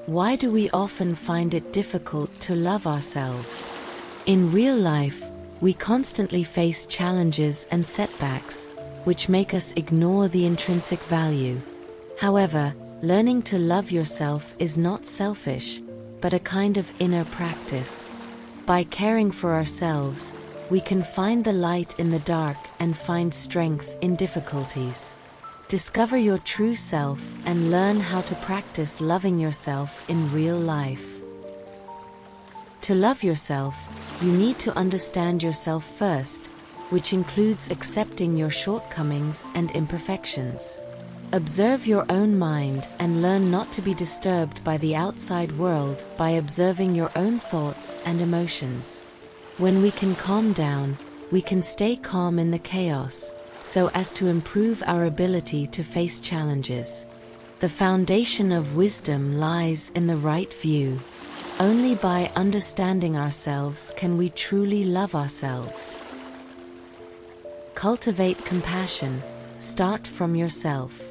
Why do we often find it difficult to love ourselves? In real life, we constantly face challenges and setbacks, which make us ignore the intrinsic value. However, learning to love yourself is not selfish, but a kind of inner practice. By caring for ourselves, we can find the light in the dark and find strength in difficulties. Discover your true self and learn how to practice loving yourself in real life. To love yourself, you need to understand yourself first, which includes accepting your shortcomings and imperfections. Observe your own mind and learn not to be disturbed by the outside world by observing your own thoughts and emotions. When we can calm down, we can stay calm in the chaos, so as to improve our ability to face challenges. The foundation of wisdom lies in the right view. Only by understanding ourselves can we truly love ourselves. Cultivate compassion. Start from yourself.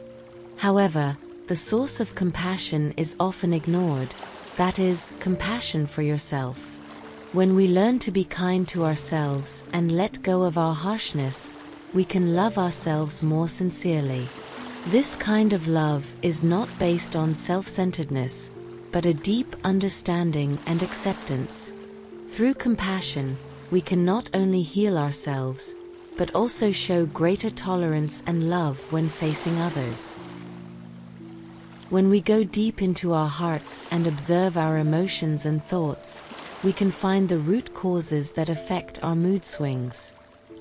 However, the source of compassion is often ignored, that is, compassion for yourself. When we learn to be kind to ourselves and let go of our harshness, we can love ourselves more sincerely. This kind of love is not based on self-centeredness, but a deep understanding and acceptance. Through compassion, we can not only heal ourselves, but also show greater tolerance and love when facing others. When we go deep into our hearts and observe our emotions and thoughts, we can find the root causes that affect our mood swings.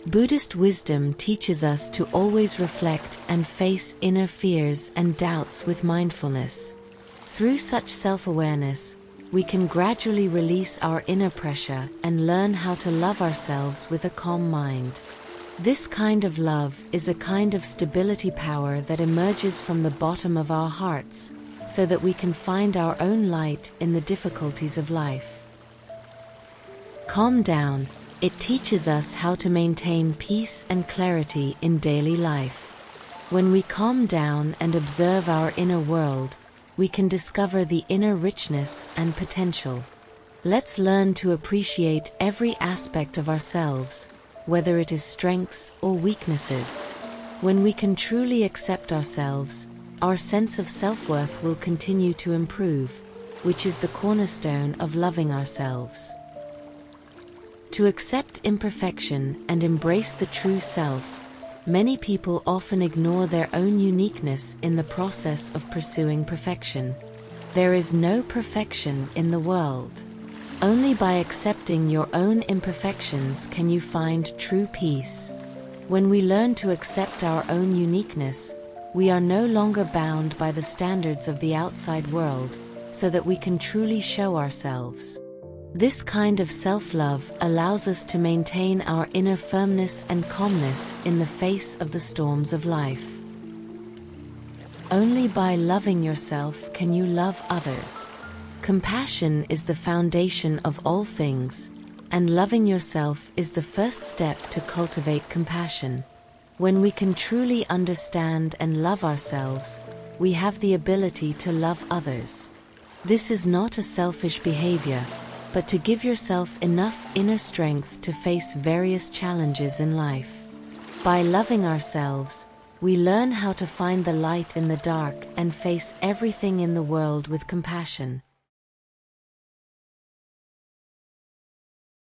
Buddhist wisdom teaches us to always reflect and face inner fears and doubts with mindfulness. Through such self-awareness, we can gradually release our inner pressure and learn how to love ourselves with a calm mind. This kind of love is a kind of stability power that emerges from the bottom of our hearts, so that we can find our own light in the difficulties of life. Calm down. It teaches us how to maintain peace and clarity in daily life. When we calm down and observe our inner world, we can discover the inner richness and potential. Let's learn to appreciate every aspect of ourselves, whether it is strengths or weaknesses. When we can truly accept ourselves, our sense of self-worth will continue to improve, which is the cornerstone of loving ourselves. To accept imperfection and embrace the true self, many people often ignore their own uniqueness in the process of pursuing perfection. There is no perfection in the world. Only by accepting your own imperfections can you find true peace. When we learn to accept our own uniqueness, we are no longer bound by the standards of the outside world, so that we can truly show ourselves. This kind of self-love allows us to maintain our inner firmness and calmness in the face of the storms of life. Only by loving yourself can you love others. Compassion is the foundation of all things, and loving yourself is the first step to cultivate compassion. When we can truly understand and love ourselves, we have the ability to love others. This is not a selfish behavior, but to give yourself enough inner strength to face various challenges in life. By loving ourselves, we learn how to find the light in the dark and face everything in the world with compassion.